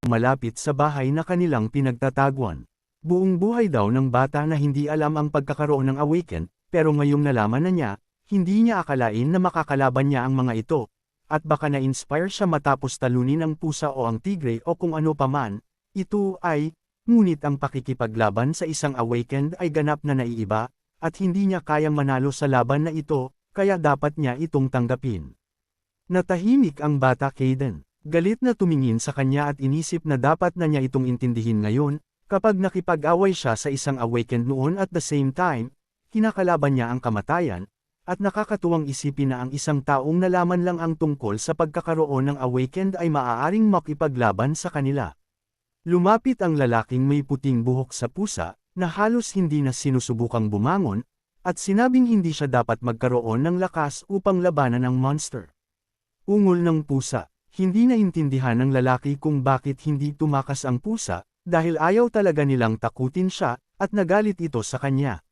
malapit sa bahay na kanilang pinagtatagwan. Buong buhay daw ng bata na hindi alam ang pagkakaroon ng awaken, pero ngayong nalaman na niya, hindi niya akalain na makakalaban niya ang mga ito, at baka na-inspire siya matapos talunin ang pusa o ang tigre o kung ano paman, ngunit ang pakikipaglaban sa isang awakened ay ganap na naiiba, at hindi niya kayang manalo sa laban na ito, kaya dapat niya itong tanggapin. Natahimik ang bata Caden. Galit na tumingin sa kanya at inisip na dapat na niya itong intindihin ngayon, kapag nakipag-away siya sa isang awakened noon at the same time, kinakalaban niya ang kamatayan, at nakakatuwang isipin na ang isang taong nalaman lang ang tungkol sa pagkakaroon ng awakened ay maaaring makipaglaban sa kanila. Lumapit ang lalaking may puting buhok sa pusa, na halos hindi na sinusubukang bumangon, at sinabing hindi siya dapat magkaroon ng lakas upang labanan ang monster. Ungol ng pusa. Hindi naintindihan ng lalaki kung bakit hindi tumakas ang pusa, dahil ayaw talaga nilang takutin siya, at nagalit ito sa kanya.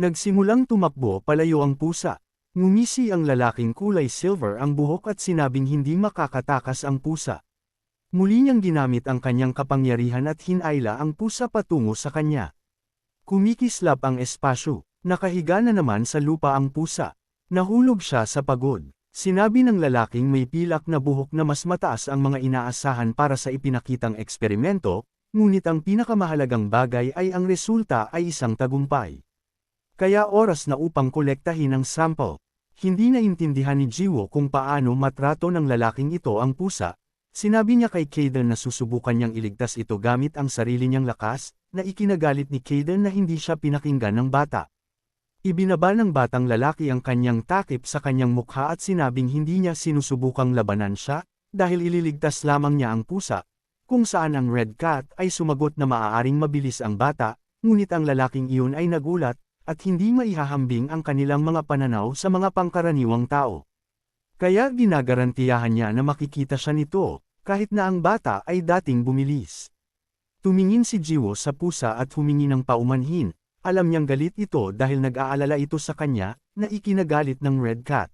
Nagsimulang tumakbo palayo ang pusa. Ngumisi ang lalaking kulay silver ang buhok at sinabing hindi makakatakas ang pusa. Muli niyang ginamit ang kanyang kapangyarihan at hinayla ang pusa patungo sa kanya. Kumikislap ang espasyo. Nakahiga na naman sa lupa ang pusa. Nahulog siya sa pagod. Sinabi ng lalaking may pilak na buhok na mas mataas ang mga inaasahan para sa ipinakitang eksperimento, ngunit ang pinakamahalagang bagay ay ang resulta ay isang tagumpay. Kaya oras na upang kolektahin ang sample. Hindi naintindihan ni Jiwo kung paano matrato ng lalaking ito ang pusa. Sinabi niya kay Caden na susubukan niyang iligtas ito gamit ang sarili niyang lakas, na ikinagalit ni Caden na hindi siya pinakinggan ng bata. Ibinaba ng batang lalaki ang kanyang takip sa kanyang mukha at sinabing hindi niya sinusubukang labanan siya, dahil ililigtas lamang niya ang pusa, kung saan ang Red Cat ay sumagot na maaaring mabilis ang bata, ngunit ang lalaking iyon ay nagulat, at hindi maihahambing ang kanilang mga pananaw sa mga pangkaraniwang tao. Kaya ginagarantiyahan niya na makikita siya nito, kahit na ang bata ay dating bumilis. Tumingin si Jiwo sa pusa at humingi ng paumanhin. Alam niyang galit ito dahil nag-aalala ito sa kanya, na ikinagalit ng Red Cat.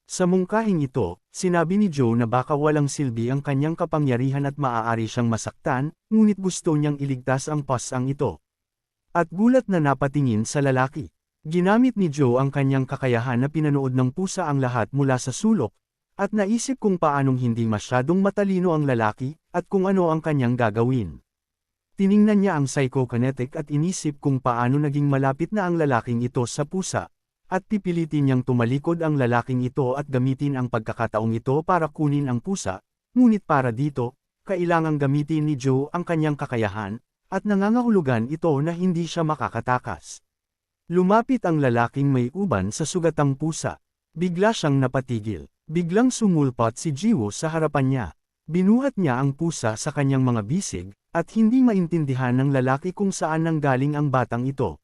Sa mungkahing ito, sinabi ni Joe na baka walang silbi ang kanyang kapangyarihan at maaari siyang masaktan, ngunit gusto niyang iligtas ang pasang ito. At gulat na napatingin sa lalaki. Ginamit ni Joe ang kanyang kakayahan na pinanood ng pusa ang lahat mula sa sulok, at naisip kung paanong hindi masyadong matalino ang lalaki, at kung ano ang kanyang gagawin. Tiningnan niya ang psychokinetic at inisip kung paano naging malapit na ang lalaking ito sa pusa, at pipilitin niyang tumalikod ang lalaking ito at gamitin ang pagkakataong ito para kunin ang pusa, ngunit para dito, kailangang gamitin ni Joe ang kanyang kakayahan, at nangangahulugan ito na hindi siya makakatakas. Lumapit ang lalaking may uban sa sugatang pusa. Bigla siyang napatigil. Biglang sumulpot si Jiwo sa harapan niya. Binuhat niya ang pusa sa kanyang mga bisig, at hindi maintindihan ng lalaki kung saan nanggaling ang batang ito.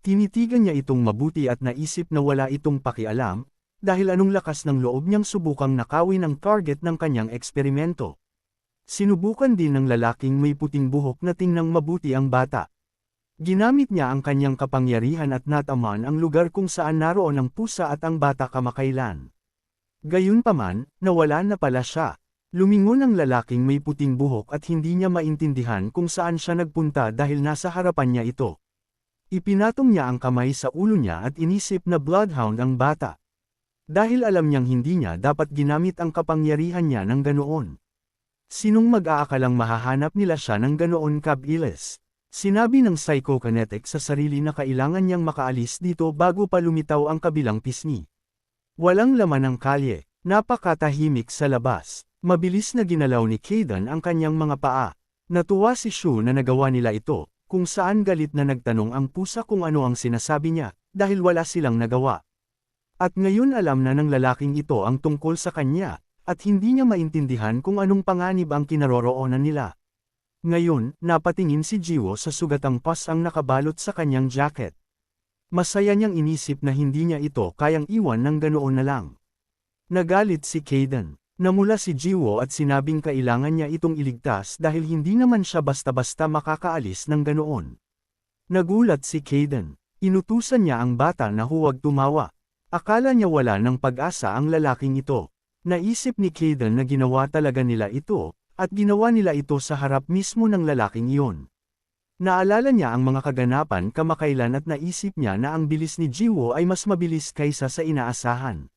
Tinitigan niya itong mabuti at naisip na wala itong pakialam, dahil anong lakas ng loob niyang subukang nakawin ang target ng kanyang eksperimento. Sinubukan din ng lalaking may puting buhok na tingnang mabuti ang bata. Ginamit niya ang kanyang kapangyarihan at nataman ang lugar kung saan naroon ang pusa at ang bata kamakailan. Gayunpaman, nawala na pala siya. Lumingon ang lalaking may puting buhok at hindi niya maintindihan kung saan siya nagpunta dahil nasa harapan niya ito. Ipinatong niya ang kamay sa ulo niya at inisip na bloodhound ang bata. Dahil alam niyang hindi niya dapat ginamit ang kapangyarihan niya ng ganoon. Sinong mag-aakalang mahahanap nila siya ng ganoon kabilis? Sinabi ng psychokinetic sa sarili na kailangan niyang makaalis dito bago pa lumitaw ang kabilang pisngi. Walang laman ang kalye, napakatahimik sa labas. Mabilis na ginalaw ni Caden ang kanyang mga paa. Natuwa si Shu na nagawa nila ito, kung saan galit na nagtanong ang pusa kung ano ang sinasabi niya, dahil wala silang nagawa. At ngayon alam na ng lalaking ito ang tungkol sa kanya, at hindi niya maintindihan kung anong panganib ang kinaroroonan nila. Ngayon, napatingin si Jiwo sa sugatang pas ang nakabalot sa kanyang jacket. Masaya niyang inisip na hindi niya ito kayang iwan ng ganoon na lang. Nagalit si Caden. Namula si Jiwo at sinabing kailangan niya itong iligtas dahil hindi naman siya basta-basta makakaalis ng ganoon. Nagulat si Caden. Inutusan niya ang bata na huwag tumawa. Akala niya wala ng pag-asa ang lalaking ito. Naisip ni Caden na ginawa talaga nila ito, at ginawa nila ito sa harap mismo ng lalaking iyon. Naalala niya ang mga kaganapan kamakailan at naisip niya na ang bilis ni Jiwoo ay mas mabilis kaysa sa inaasahan.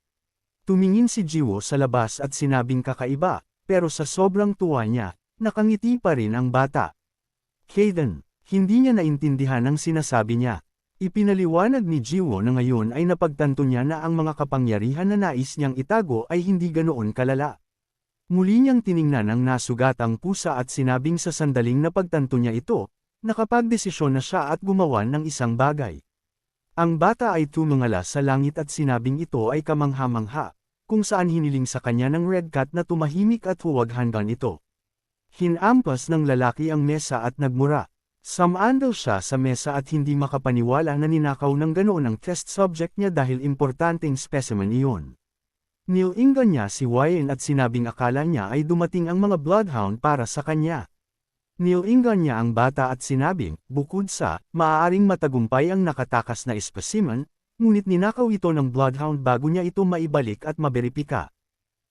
Tumingin si Jiwoo sa labas at sinabing kakaiba, pero sa sobrang tuwa niya, nakangiti pa rin ang bata. Kaden, hindi niya naintindihan ang sinasabi niya. Ipinaliwanag ni Jiwoo na ngayon ay napagtanto niya na ang mga kapangyarihan na nais niyang itago ay hindi ganoon kalala. Muli niyang tiningnan ang nasugatang pusa at sinabing sa sandaling napagtanto niya ito, nakapagdesisyon na siya at gumawa ng isang bagay. Ang bata ay tumingala sa langit at sinabing ito ay kamangha-mangha, kung saan hiniling sa kanya ng Red Cat na tumahimik at huwag hanggang ito. Hinampas ng lalaki ang mesa at nagmura. Sumandal siya sa mesa at hindi makapaniwala na ninakaw ng ganoon ang test subject niya dahil importanteng specimen iyon. Nilingan niya si Wayne at sinabing akala niya ay dumating ang mga bloodhound para sa kanya. Nilingan niya ang bata at sinabing, bukod sa, maaaring matagumpay ang nakatakas na specimen, ngunit ninakaw ito ng bloodhound bago niya ito maibalik at maberipika.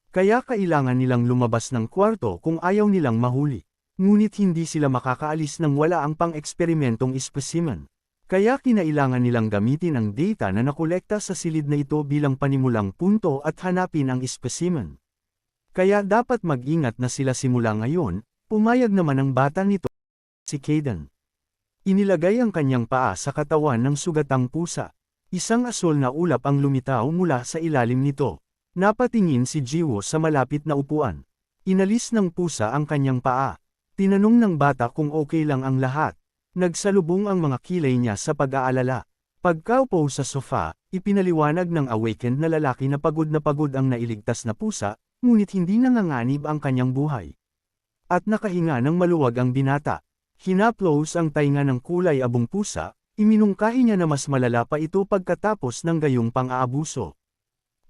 Kaya kailangan nilang lumabas ng kwarto kung ayaw nilang mahuli. Ngunit hindi sila makakaalis nang wala ang pang-eksperimentong specimen. Kaya kinailangan nilang gamitin ang data na nakolekta sa silid na ito bilang panimulang punto at hanapin ang specimen. Kaya dapat mag-ingat na sila simula ngayon, pumayag naman ang bata nito, si Kaden. Inilagay ang kanyang paa sa katawan ng sugatang pusa. Isang asul na ulap ang lumitaw mula sa ilalim nito. Napatingin si Jiwoo sa malapit na upuan. Inalis ng pusa ang kanyang paa. Tinanong ng bata kung okay lang ang lahat. Nagsalubong ang mga kilay niya sa pag-aalala. Pagkaupo sa sofa, ipinaliwanag ng awakened na lalaki na pagod ang nailigtas na pusa, ngunit hindi nanganganib ang kanyang buhay. At nakahinga ng maluwag ang binata. Hinaplos ang tainga ng kulay abong pusa, iminungkahi niya na mas malala pa ito pagkatapos ng gayong pang-aabuso.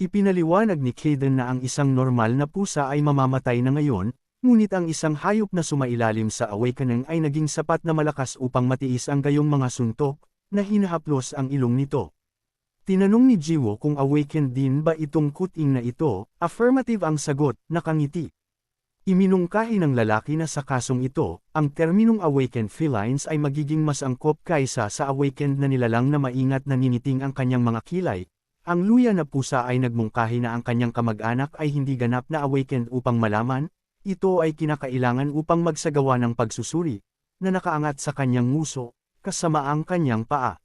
Ipinaliwanag ni Kaden na ang isang normal na pusa ay mamamatay na ngayon, ngunit ang isang hayop na sumailalim sa awakening ay naging sapat na malakas upang matiis ang gayong mga suntok, na hinahaplos ang ilong nito. Tinanong ni Jiwoo kung awakened din ba itong kuting na ito, affirmative ang sagot, nakangiti. Iminungkahi ng lalaki na sa kasong ito, ang terminong awakened felines ay magiging mas angkop kaysa sa awakened na nilalang na maingat na niniting ang kanyang mga kilay. Ang luya na pusa ay nagmungkahi na ang kanyang kamag-anak ay hindi ganap na awakened upang malaman, ito ay kinakailangan upang magsagawa ng pagsusuri, na nakaangat sa kanyang nguso, kasama ang kanyang paa.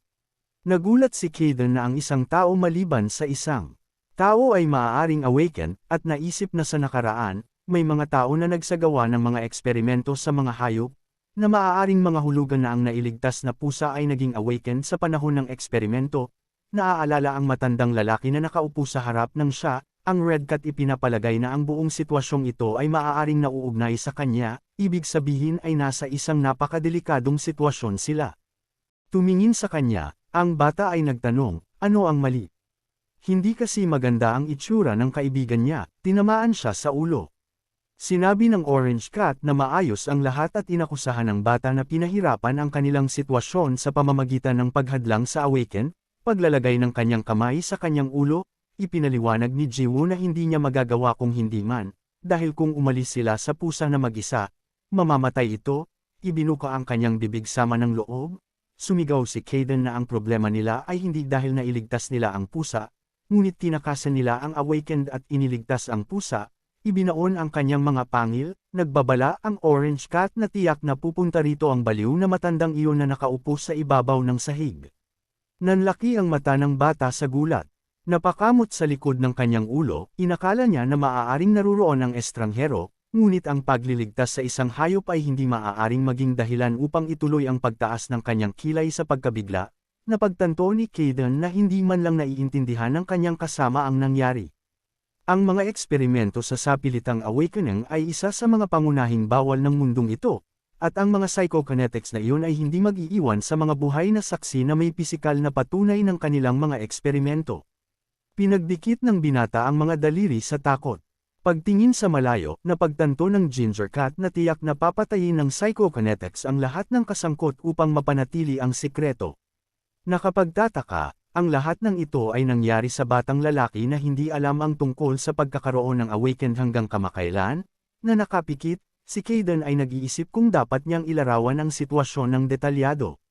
Nagulat si Kaden na ang isang tao maliban sa isang tao ay maaaring awaken, at naisip na sa nakaraan, may mga tao na nagsagawa ng mga eksperimento sa mga hayop, na maaaring mga hulugan na ang nailigtas na pusa ay naging awaken sa panahon ng eksperimento. Naaalala ang matandang lalaki na nakaupo sa harap ng siya. Ang Red Cat ipinapalagay na ang buong sitwasyong ito ay maaaring nauugnay sa kanya, ibig sabihin ay nasa isang napakadelikadong sitwasyon sila. Tumingin sa kanya, ang bata ay nagtanong, ano ang mali? Hindi kasi maganda ang itsura ng kaibigan niya, tinamaan siya sa ulo. Sinabi ng Orange Cat na maayos ang lahat at inakusahan ng bata na pinahirapan ang kanilang sitwasyon sa pamamagitan ng paghadlang sa awaken, paglalagay ng kanyang kamay sa kanyang ulo. Ipinaliwanag ni Jiwoo na hindi niya magagawa kung hindi man, dahil kung umalis sila sa pusa na mag-isa, mamamatay ito, ibinuka ang kanyang bibig sama ng loob, sumigaw si Kaden na ang problema nila ay hindi dahil nailigtas nila ang pusa, ngunit tinakasan nila ang awakened at iniligtas ang pusa, ibinaon ang kanyang mga pangil, nagbabala ang Orange Cat na tiyak na pupunta rito ang baliw na matandang iyon na nakaupo sa ibabaw ng sahig. Nanlaki ang mata ng bata sa gulat. Napakamot sa likod ng kanyang ulo, inakala niya na maaaring naruroon ang estranghero, ngunit ang pagliligtas sa isang hayop ay hindi maaaring maging dahilan upang ituloy ang pagtaas ng kanyang kilay sa pagkabigla. Napagtanto ni Kaden na hindi man lang naiintindihan ng kanyang kasama ang nangyari. Ang mga eksperimento sa sapilitang awakening ay isa sa mga pangunahing bawal ng mundong ito, at ang mga psychokinetics na iyon ay hindi mag-iiwan sa mga buhay na saksi na may pisikal na patunay ng kanilang mga eksperimento. Pinagdikit ng binata ang mga daliri sa takot. Pagtingin sa malayo, napagtanto ng Ginger Cat na tiyak na papatayin ng psychokinetics ang lahat ng kasangkot upang mapanatili ang sikreto. Nakapagtataka, ang lahat ng ito ay nangyari sa batang lalaki na hindi alam ang tungkol sa pagkakaroon ng awakened hanggang kamakailan, na nakapikit, si Kayden ay nag-iisip kung dapat niyang ilarawan ang sitwasyon ng detalyado.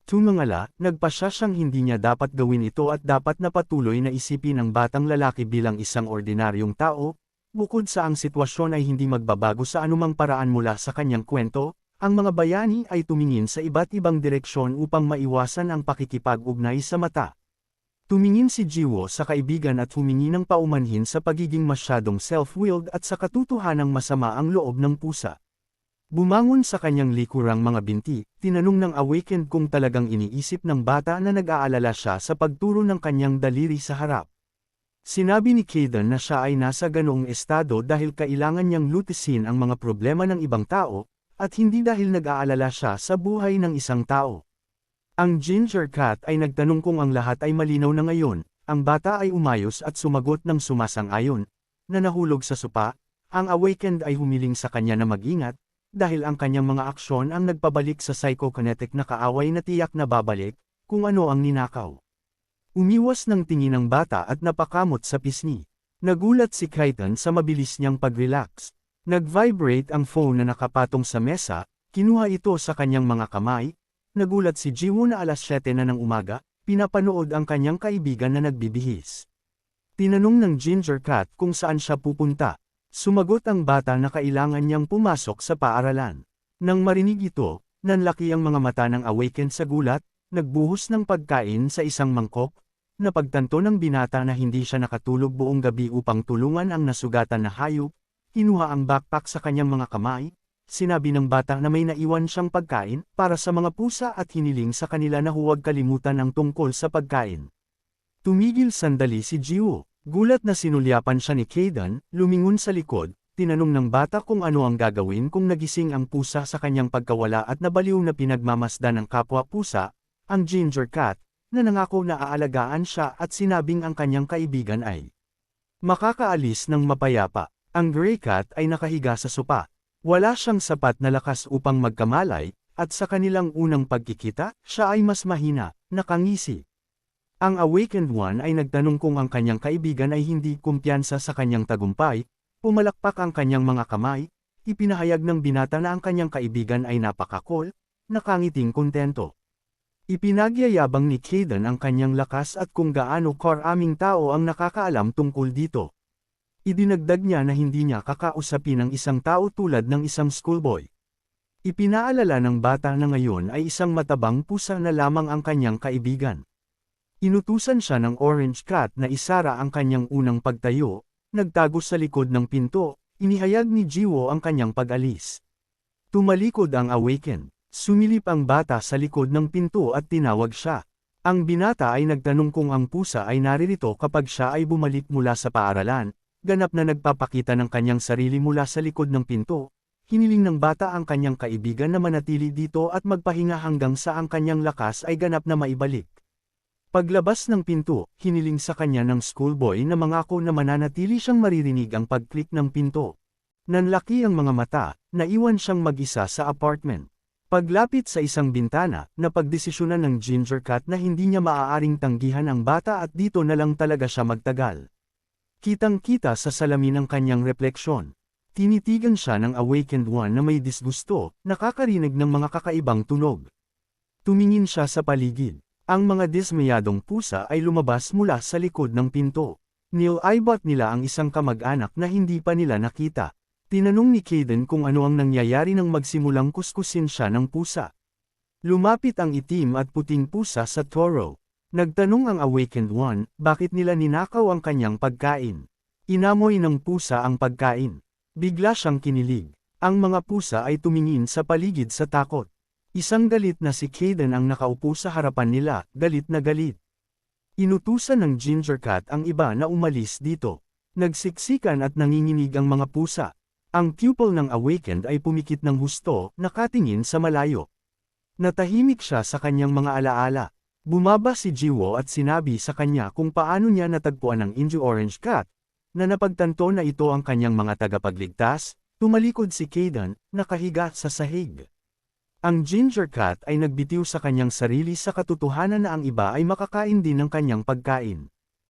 Tumangala, nagpasya siyang hindi niya dapat gawin ito at dapat na patuloy na isipin ang batang lalaki bilang isang ordinaryong tao, bukod sa ang sitwasyon ay hindi magbabago sa anumang paraan mula sa kanyang kwento, ang mga bayani ay tumingin sa iba't ibang direksyon upang maiwasan ang pakikipag-ugnay sa mata. Tumingin si Jiwoo sa kaibigan at humingi ng paumanhin sa pagiging masyadong self-willed at sa katotohanang masama ang loob ng pusa. Bumangon sa kanyang likurang mga binti, tinanong ng awakened kung talagang iniisip ng bata na nag-aalala siya sa pagturo ng kanyang daliri sa harap. Sinabi ni Kayden na siya ay nasa ganoong estado dahil kailangan niyang lutisin ang mga problema ng ibang tao, at hindi dahil nag-aalala siya sa buhay ng isang tao. Ang Ginger Cat ay nagtanong kung ang lahat ay malinaw na ngayon, ang bata ay umayos at sumagot ng sumasang-ayon, na nahulog sa sopa, ang awakened ay humiling sa kanya na mag-ingat, dahil ang kanyang mga aksyon ang nagpabalik sa psychokinetic na kaaway na tiyak na babalik, kung ano ang ninakaw. Umiwas ng tingin ng bata at napakamot sa pisngi. Nagulat si Kayden sa mabilis niyang pag-relax. Nag-vibrate ang phone na nakapatong sa mesa, kinuha ito sa kanyang mga kamay. Nagulat si Jiwoo na alas 7 na ng umaga, pinapanood ang kanyang kaibigan na nagbibihis. Tinanong ng Ginger Cat kung saan siya pupunta. Sumagot ang bata na kailangan niyang pumasok sa paaralan. Nang marinig ito, nanlaki ang mga mata ng awakened sa gulat, nagbuhos ng pagkain sa isang mangkok, napagtanto ng binata na hindi siya nakatulog buong gabi upang tulungan ang nasugatan na hayop, kinuha ang backpack sa kanyang mga kamay, sinabi ng bata na may naiwan siyang pagkain para sa mga pusa at hiniling sa kanila na huwag kalimutan ang tungkol sa pagkain. Tumigil sandali si Jiwoo. Gulat na sinulyapan siya ni Kayden, lumingon sa likod, tinanong ng bata kung ano ang gagawin kung nagising ang pusa sa kanyang pagkawala at nabaliw na pinagmamasdan ng kapwa pusa, ang Ginger Cat, na nangako na aalagaan siya at sinabing ang kanyang kaibigan ay makakaalis ng mapayapa. Ang Grey Cat ay nakahiga sa sopa. Wala siyang sapat na lakas upang magkamalay, at sa kanilang unang pagkikita, siya ay mas mahina, nakangisi. Ang awakened one ay nagtanong kung ang kanyang kaibigan ay hindi kumpiyansa sa kanyang tagumpay, pumalakpak ang kanyang mga kamay, ipinahayag ng binata na ang kanyang kaibigan ay napaka-cool, nakangiting kontento. Ipinagyayabang ni Kayden ang kanyang lakas at kung gaano karaming tao ang nakakaalam tungkol dito. Idinagdag niya na hindi niya kakausapin ang isang tao tulad ng isang schoolboy. Ipinaalala ng bata na ngayon ay isang matabang pusa na lamang ang kanyang kaibigan. Inutusan siya ng Orange Cat na isara ang kanyang unang pagtayo, nagtago sa likod ng pinto, inihayag ni Jiwoo ang kanyang pag-alis. Tumalikod ang awakened. Sumilip ang bata sa likod ng pinto at tinawag siya. Ang binata ay nagtanong kung ang pusa ay naririto kapag siya ay bumalik mula sa paaralan, ganap na nagpapakita ng kanyang sarili mula sa likod ng pinto. Hiniling ng bata ang kanyang kaibigan na manatili dito at magpahinga hanggang sa ang kanyang lakas ay ganap na maibalik. Paglabas ng pinto, hiniling sa kanya ng schoolboy na mangako na mananatili siyang maririnig ang pag-click ng pinto. Nanlaki ang mga mata, naiwan siyang mag-isa sa apartment. Paglapit sa isang bintana, napagdesisyonan ng Ginger Cat na hindi niya maaaring tanggihan ang bata at dito na lang talaga siya magtagal. Kitang-kita sa salamin ang kanyang refleksyon. Tinitigan siya ng awakened one na may disgusto, nakakarinig ng mga kakaibang tunog. Tumingin siya sa paligid. Ang mga dismayadong pusa ay lumabas mula sa likod ng pinto. Nilibot nila ang isang kamag-anak na hindi pa nila nakita. Tinanong ni Kayden kung ano ang nangyayari nang magsimulang kuskusin siya ng pusa. Lumapit ang itim at puting pusa sa Toro. Nagtanong ang awakened one, bakit nila ninakaw ang kanyang pagkain. Inamoy ng pusa ang pagkain. Bigla siyang kinilig. Ang mga pusa ay tumingin sa paligid sa takot. Isang galit na si Kayden ang nakaupo sa harapan nila, galit na galit. Inutusan ng Ginger Cat ang iba na umalis dito. Nagsiksikan at nanginginig ang mga pusa. Ang pupil ng awakened ay pumikit ng husto, nakatingin sa malayo. Natahimik siya sa kanyang mga alaala. Bumaba si Jiwoo at sinabi sa kanya kung paano niya natagpuan ang Inju Orange Cat, na napagtanto na ito ang kanyang mga tagapagligtas. Tumalikod si Kayden, nakahiga sa sahig. Ang Ginger Cat ay nagbitiw sa kanyang sarili sa katotohanan na ang iba ay makakain din ng kanyang pagkain.